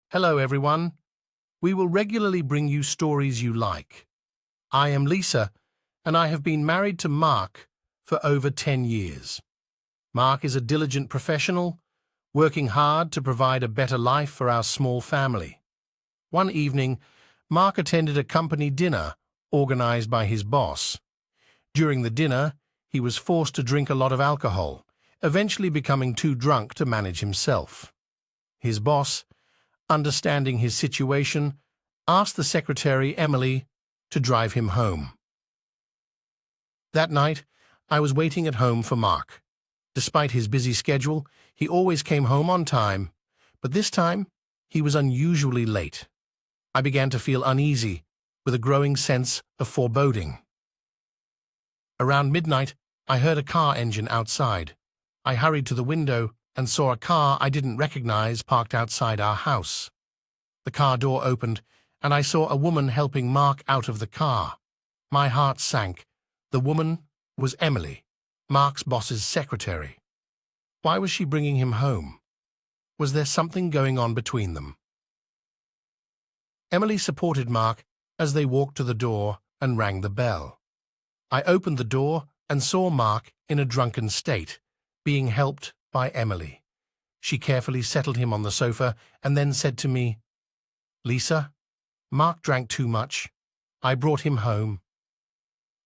Hello, everyone. We will regularly bring you stories you like. I am Lisa, and I have been married to Mark for over 10 years. Mark is a diligent professional, working hard to provide a better life for our small family. One evening, Mark attended a company dinner organized by his boss. During the dinner, he was forced to drink a lot of alcohol, eventually becoming too drunk to manage himself. His boss, understanding his situation, asked the secretary, Emily, to drive him home. That night, I was waiting at home for Mark. Despite his busy schedule, he always came home on time, but this time he was unusually late. I began to feel uneasy, with a growing sense of foreboding. Around midnight, I heard a car engine outside. I hurried to the window and saw a car I didn't recognize parked outside our house. The car door opened, and I saw a woman helping Mark out of the car. My heart sank. The woman was Emily, Mark's boss's secretary. Why was she bringing him home? Was there something going on between them? Emily supported Mark as they walked to the door and rang the bell. I opened the door and saw Mark in a drunken state, being helped by Emily. She carefully settled him on the sofa and then said to me, "Lisa, Mark drank too much. I brought him home."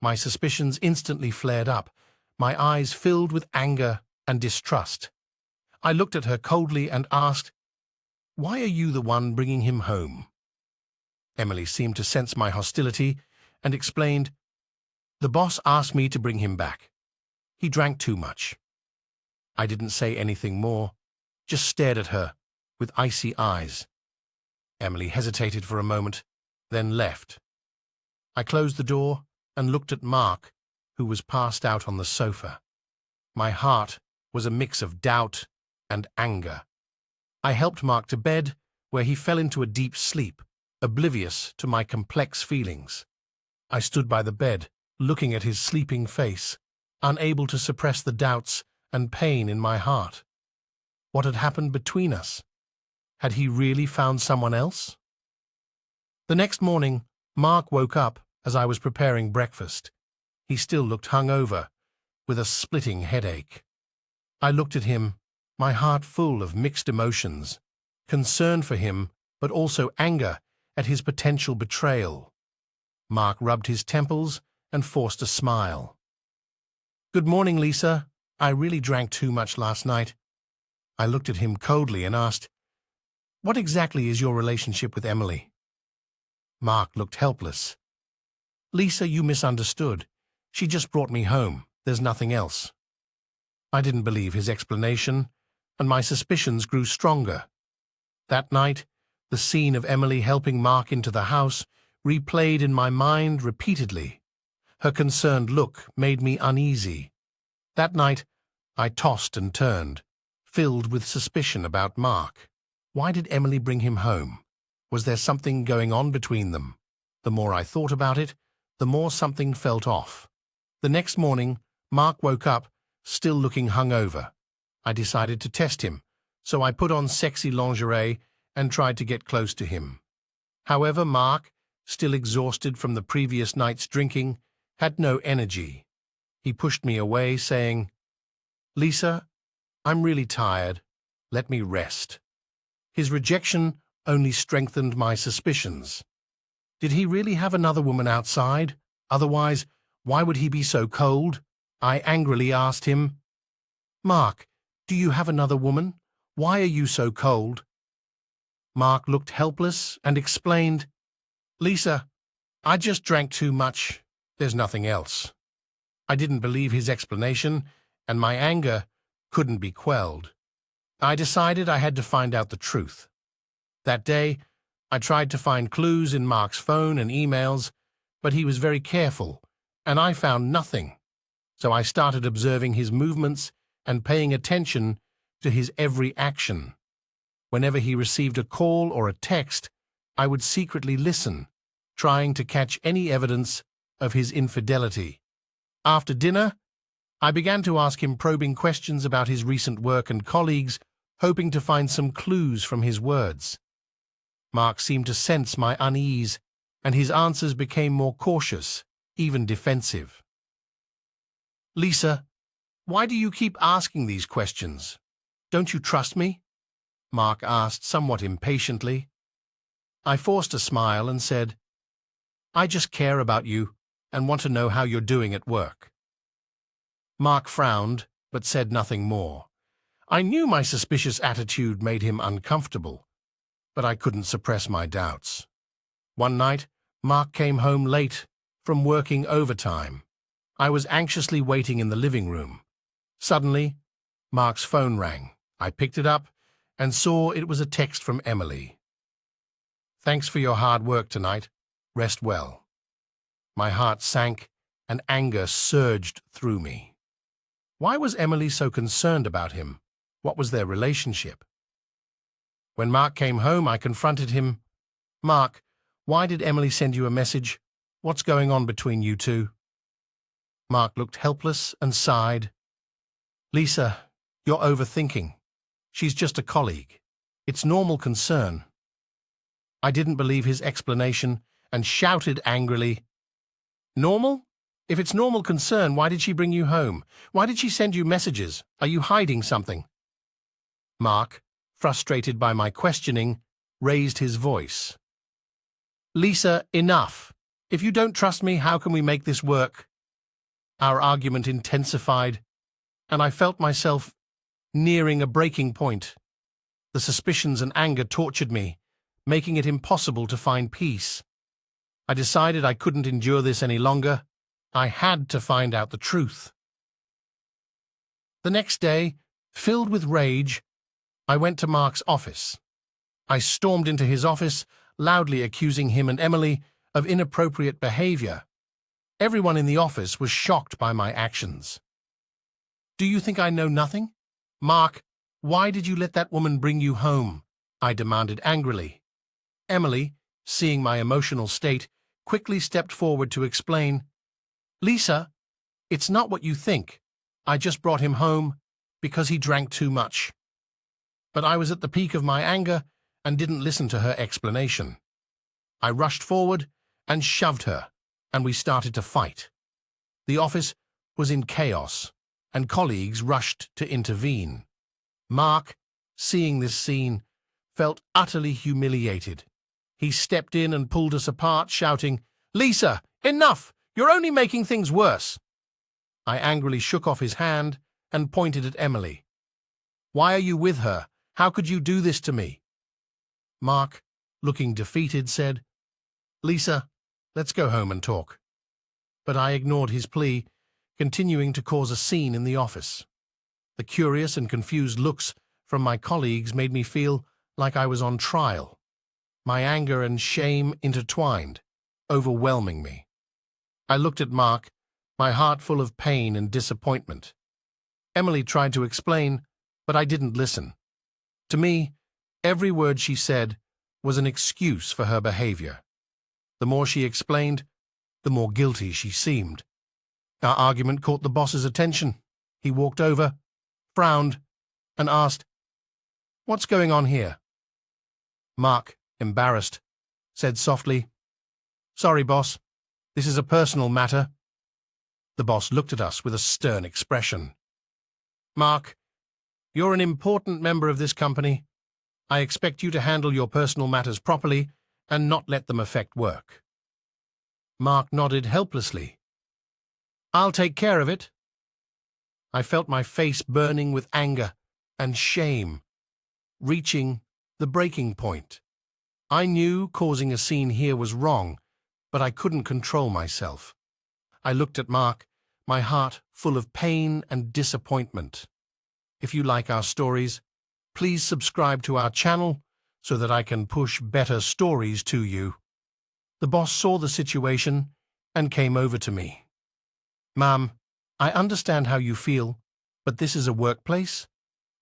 My suspicions instantly flared up, my eyes filled with anger and distrust. I looked at her coldly and asked, "Why are you the one bringing him home?" Emily seemed to sense my hostility and explained, "The boss asked me to bring him back. He drank too much." I didn't say anything more, just stared at her with icy eyes. Emily hesitated for a moment, then left. I closed the door and looked at Mark, who was passed out on the sofa. My heart was a mix of doubt and anger. I helped Mark to bed, where he fell into a deep sleep, oblivious to my complex feelings. I stood by the bed, looking at his sleeping face, unable to suppress the doubts and pain in my heart. What had happened between us? Had he really found someone else? The next morning, Mark woke up as I was preparing breakfast. He still looked hungover, with a splitting headache. I looked at him, my heart full of mixed emotions, concern for him, but also anger at his potential betrayal. Mark rubbed his temples and forced a smile. "Good morning, Lisa. I really drank too much last night." I looked at him coldly and asked, "What exactly is your relationship with Emily?" Mark looked helpless. "Lisa, you misunderstood. She just brought me home. There's nothing else." I didn't believe his explanation, and my suspicions grew stronger. That night, the scene of Emily helping Mark into the house replayed in my mind repeatedly. Her concerned look made me uneasy. That night, I tossed and turned, filled with suspicion about Mark. Why did Emily bring him home? Was there something going on between them? The more I thought about it, the more something felt off. The next morning, Mark woke up, still looking hungover. I decided to test him, so I put on sexy lingerie and tried to get close to him. However, Mark, still exhausted from the previous night's drinking, had no energy. He pushed me away, saying, "Lisa, I'm really tired. Let me rest." His rejection only strengthened my suspicions. Did he really have another woman outside? Otherwise, why would he be so cold? I angrily asked him, "Mark, do you have another woman? Why are you so cold?" Mark looked helpless and explained, "Lisa, I just drank too much. There's nothing else." I didn't believe his explanation, and my anger couldn't be quelled. I decided I had to find out the truth. That day, I tried to find clues in Mark's phone and emails, but he was very careful, and I found nothing. So I started observing his movements and paying attention to his every action. Whenever he received a call or a text, I would secretly listen, trying to catch any evidence of his infidelity. After dinner, I began to ask him probing questions about his recent work and colleagues, hoping to find some clues from his words. Mark seemed to sense my unease, and his answers became more cautious, even defensive. "Lisa, why do you keep asking these questions? Don't you trust me?" Mark asked somewhat impatiently. I forced a smile and said, "I just care about you and want to know how you're doing at work." Mark frowned, but said nothing more. I knew my suspicious attitude made him uncomfortable, but I couldn't suppress my doubts. One night, Mark came home late from working overtime. I was anxiously waiting in the living room. Suddenly, Mark's phone rang. I picked it up and saw it was a text from Emily. "Thanks for your hard work tonight. Rest well." My heart sank and anger surged through me. Why was Emily so concerned about him? What was their relationship? When Mark came home, I confronted him. "Mark, why did Emily send you a message? What's going on between you two?" Mark looked helpless and sighed. "Lisa, you're overthinking. She's just a colleague. It's normal concern." I didn't believe his explanation and shouted angrily, "Normal? If it's normal concern, why did she bring you home? Why did she send you messages? Are you hiding something?" Mark, frustrated by my questioning, raised his voice. "Lisa, enough. If you don't trust me, how can we make this work?" Our argument intensified, and I felt myself nearing a breaking point. The suspicions and anger tortured me, making it impossible to find peace. I decided I couldn't endure this any longer. I had to find out the truth. The next day, filled with rage, I went to Mark's office. I stormed into his office, loudly accusing him and Emily of inappropriate behavior. Everyone in the office was shocked by my actions. "Do you think I know nothing? Mark, why did you let that woman bring you home?" I demanded angrily. Emily, seeing my emotional state, quickly stepped forward to explain. "Lisa, it's not what you think. I just brought him home because he drank too much." But I was at the peak of my anger and didn't listen to her explanation. I rushed forward and shoved her, and we started to fight. The office was in chaos, and colleagues rushed to intervene. Mark, seeing this scene, felt utterly humiliated. He stepped in and pulled us apart, shouting, "Lisa, enough! You're only making things worse." I angrily shook off his hand and pointed at Emily. "Why are you with her? How could you do this to me?" Mark, looking defeated, said, "Lisa, let's go home and talk." But I ignored his plea, continuing to cause a scene in the office. The curious and confused looks from my colleagues made me feel like I was on trial. My anger and shame intertwined, overwhelming me. I looked at Mark, my heart full of pain and disappointment. Emily tried to explain, but I didn't listen. To me, every word she said was an excuse for her behavior. The more she explained, the more guilty she seemed. Our argument caught the boss's attention. He walked over, frowned, and asked, "What's going on here?" Mark, embarrassed, said softly, "Sorry, boss. This is a personal matter." The boss looked at us with a stern expression. "Mark, you're an important member of this company. I expect you to handle your personal matters properly and not let them affect work." Mark nodded helplessly. "I'll take care of it." I felt my face burning with anger and shame, reaching the breaking point. I knew causing a scene here was wrong, but I couldn't control myself. I looked at Mark, my heart full of pain and disappointment. If you like our stories, please subscribe to our channel so that I can push better stories to you. The boss saw the situation and came over to me. "Ma'am, I understand how you feel, but this is a workplace.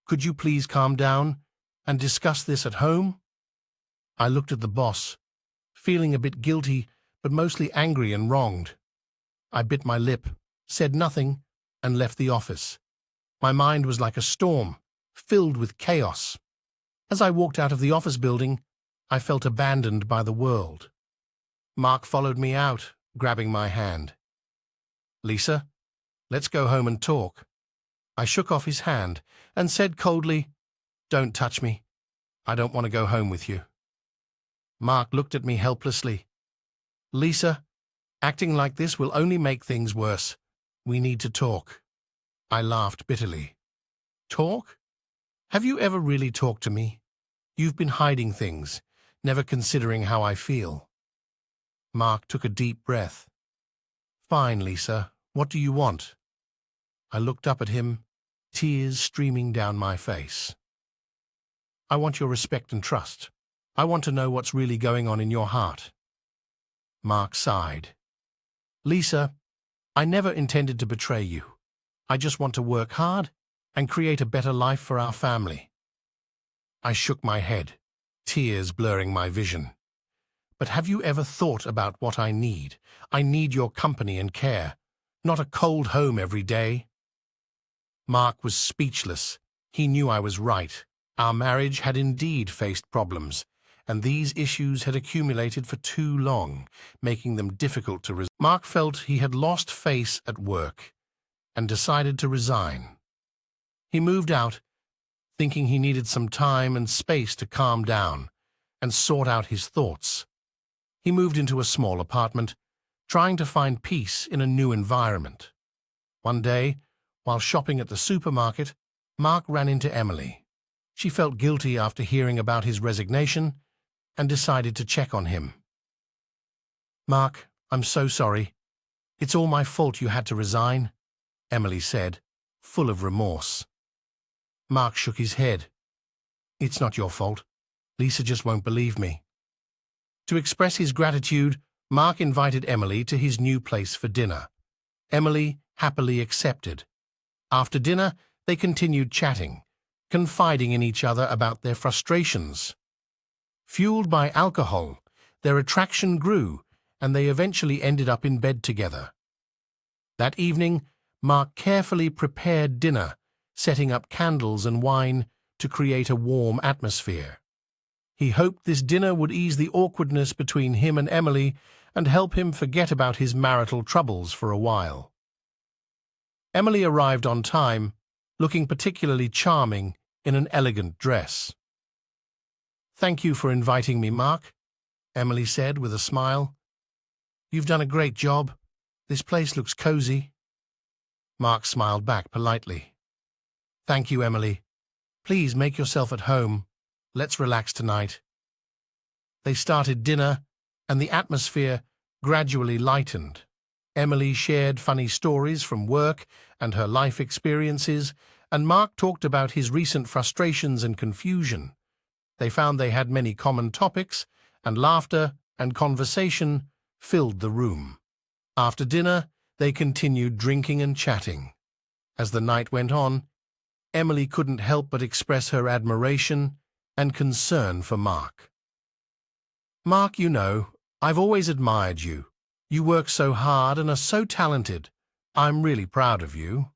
Could you please calm down and discuss this at home?" I looked at the boss, feeling a bit guilty, but mostly angry and wronged. I bit my lip, said nothing, and left the office. My mind was like a storm, filled with chaos. As I walked out of the office building, I felt abandoned by the world. Mark followed me out, grabbing my hand. "Lisa, let's go home and talk." I shook off his hand and said coldly, "Don't touch me. I don't want to go home with you." Mark looked at me helplessly. "Lisa, acting like this will only make things worse. We need to talk." I laughed bitterly. "Talk? Have you ever really talked to me? You've been hiding things, never considering how I feel." Mark took a deep breath. "Fine, Lisa. What do you want?" I looked up at him, tears streaming down my face. "I want your respect and trust. I want to know what's really going on in your heart." Mark sighed. "Lisa, I never intended to betray you. I just want to work hard and create a better life for our family." I shook my head, tears blurring my vision. "But have you ever thought about what I need? I need your company and care, not a cold home every day." Mark was speechless. He knew I was right. Our marriage had indeed faced problems, and these issues had accumulated for too long, making them difficult to resolve. Mark felt he had lost face at work and decided to resign. He moved out, thinking he needed some time and space to calm down and sort out his thoughts. He moved into a small apartment, trying to find peace in a new environment. One day, while shopping at the supermarket, Mark ran into Emily. She felt guilty after hearing about his resignation and decided to check on him. "Mark, I'm so sorry. It's all my fault you had to resign," Emily said, full of remorse. Mark shook his head. "It's not your fault. Lisa just won't believe me." To express his gratitude, Mark invited Emily to his new place for dinner. Emily happily accepted. After dinner, they continued chatting, confiding in each other about their frustrations. Fueled by alcohol, their attraction grew, and they eventually ended up in bed together. That evening, Mark carefully prepared dinner, setting up candles and wine to create a warm atmosphere. He hoped this dinner would ease the awkwardness between him and Emily and help him forget about his marital troubles for a while. Emily arrived on time, looking particularly charming in an elegant dress. "Thank you for inviting me, Mark," Emily said with a smile. "You've done a great job. This place looks cozy." Mark smiled back politely. "Thank you, Emily. Please make yourself at home. Let's relax tonight." They started dinner, and the atmosphere gradually lightened. Emily shared funny stories from work and her life experiences, and Mark talked about his recent frustrations and confusion. They found they had many common topics, and laughter and conversation filled the room. After dinner, they continued drinking and chatting. As the night went on, Emily couldn't help but express her admiration and concern for Mark. "Mark, you know, I've always admired you. You work so hard and are so talented. I'm really proud of you."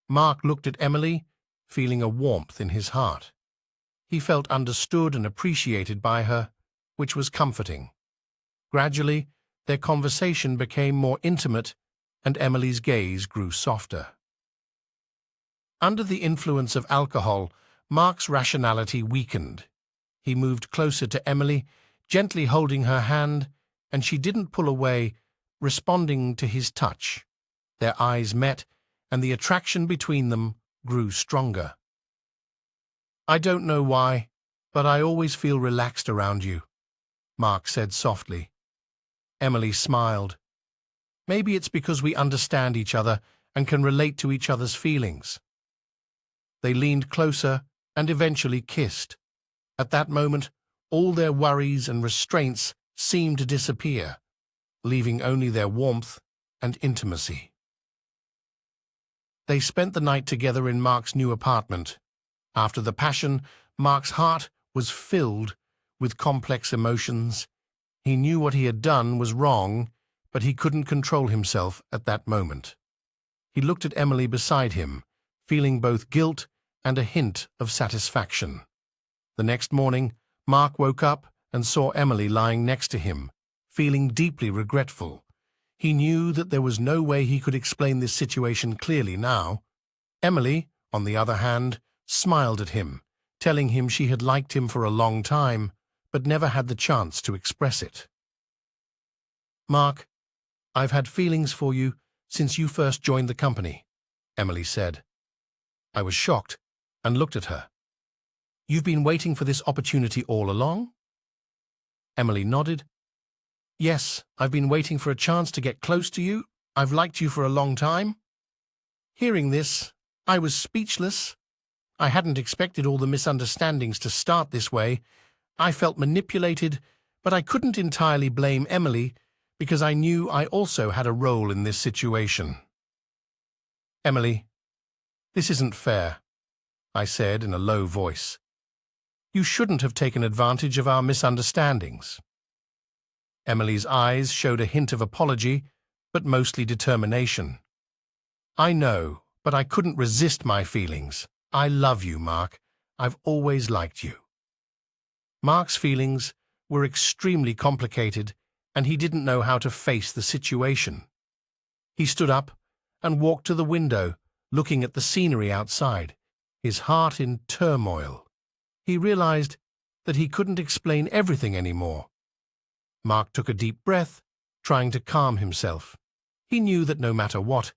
Mark looked at Emily, feeling a warmth in his heart. He felt understood and appreciated by her, which was comforting. Gradually, their conversation became more intimate, and Emily's gaze grew softer. Under the influence of alcohol, Mark's rationality weakened. He moved closer to Emily, gently holding her hand, and she didn't pull away, responding to his touch. Their eyes met, and the attraction between them grew stronger. "I don't know why, but I always feel relaxed around you," Mark said softly. Emily smiled. "Maybe it's because we understand each other and can relate to each other's feelings." They leaned closer and eventually kissed. At that moment, all their worries and restraints seemed to disappear, leaving only their warmth and intimacy. They spent the night together in Mark's new apartment. After the passion, Mark's heart was filled with complex emotions. He knew what he had done was wrong, but he couldn't control himself at that moment. He looked at Emily beside him, feeling both guilt and a hint of satisfaction. The next morning, Mark woke up and saw Emily lying next to him, feeling deeply regretful. He knew that there was no way he could explain this situation clearly now. Emily, on the other hand, smiled at him, telling him she had liked him for a long time, but never had the chance to express it. "Mark, I've had feelings for you since you first joined the company," Emily said. I was shocked and looked at her. "You've been waiting for this opportunity all along?" Emily nodded. "Yes, I've been waiting for a chance to get close to you. I've liked you for a long time." Hearing this, I was speechless. I hadn't expected all the misunderstandings to start this way. I felt manipulated, but I couldn't entirely blame Emily because I knew I also had a role in this situation. "Emily, this isn't fair," I said in a low voice. "You shouldn't have taken advantage of our misunderstandings." Emily's eyes showed a hint of apology, but mostly determination. "I know, but I couldn't resist my feelings. I love you, Mark. I've always liked you." Mark's feelings were extremely complicated, and he didn't know how to face the situation. He stood up and walked to the window, looking at the scenery outside, his heart in turmoil. He realized that he couldn't explain everything anymore. Mark took a deep breath, trying to calm himself. He knew that no matter what,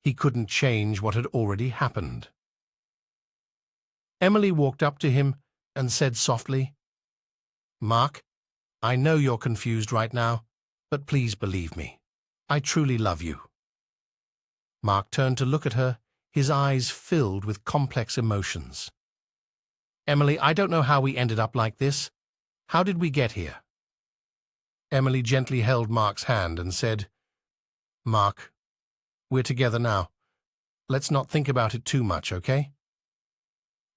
he couldn't change what had already happened. Emily walked up to him and said softly, "Mark, I know you're confused right now, but please believe me. I truly love you." Mark turned to look at her, his eyes filled with complex emotions. "Emily, I don't know how we ended up like this. How did we get here?" Emily gently held Mark's hand and said, "Mark, we're together now. Let's not think about it too much, okay?"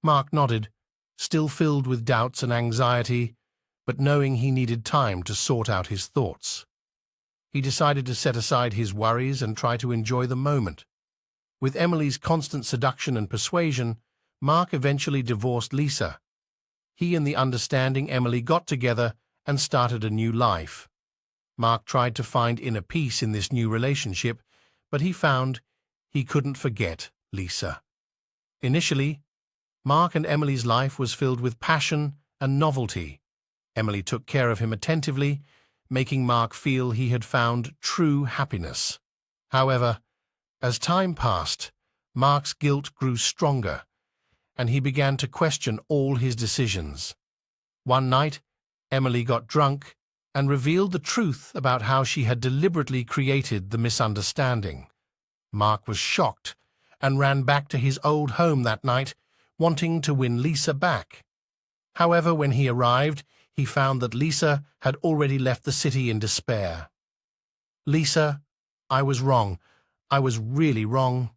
Mark nodded, still filled with doubts and anxiety, but knowing he needed time to sort out his thoughts. He decided to set aside his worries and try to enjoy the moment. With Emily's constant seduction and persuasion, Mark eventually divorced Lisa. He and the understanding Emily got together and started a new life. Mark tried to find inner peace in this new relationship, but he found he couldn't forget Lisa. Initially, Mark and Emily's life was filled with passion and novelty. Emily took care of him attentively, making Mark feel he had found true happiness. However, as time passed, Mark's guilt grew stronger, and he began to question all his decisions. One night, Emily got drunk and revealed the truth about how she had deliberately created the misunderstanding. Mark was shocked and ran back to his old home that night, wanting to win Lisa back. However, when he arrived, he found that Lisa had already left the city in despair. "Lisa, I was wrong. I was really wrong,"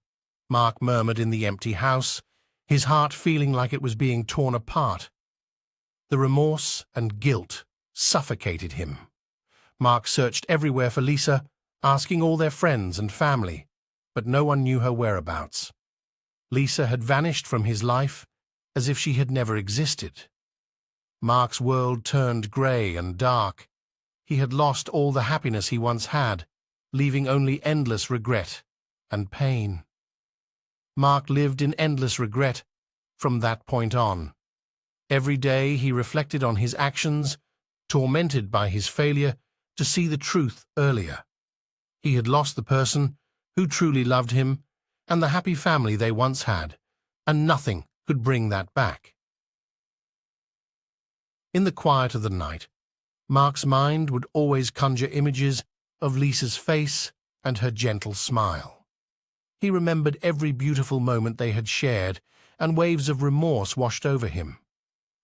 Mark murmured in the empty house, his heart feeling like it was being torn apart. The remorse and guilt suffocated him. Mark searched everywhere for Lisa, asking all their friends and family, but no one knew her whereabouts. Lisa had vanished from his life as if she had never existed. Mark's world turned grey and dark. He had lost all the happiness he once had, leaving only endless regret and pain. Mark lived in endless regret from that point on. Every day he reflected on his actions, tormented by his failure to see the truth earlier. He had lost the person who truly loved him and the happy family they once had, and nothing could bring that back. In the quiet of the night, Mark's mind would always conjure images of Lisa's face and her gentle smile. He remembered every beautiful moment they had shared, and waves of remorse washed over him.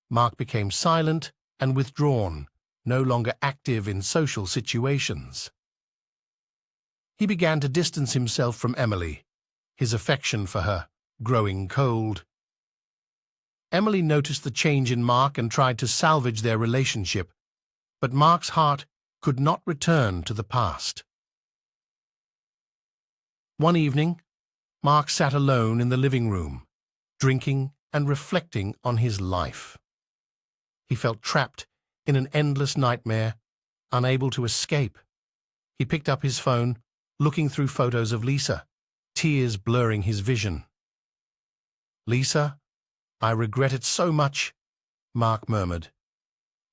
Mark became silent and withdrawn, no longer active in social situations. He began to distance himself from Emily, his affection for her growing cold. Emily noticed the change in Mark and tried to salvage their relationship, but Mark's heart could not return to the past. One evening, Mark sat alone in the living room, drinking and reflecting on his life. He felt trapped in an endless nightmare, unable to escape. He picked up his phone, looking through photos of Lisa, tears blurring his vision. "Lisa, I regret it so much," Mark murmured.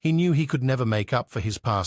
He knew he could never make up for his past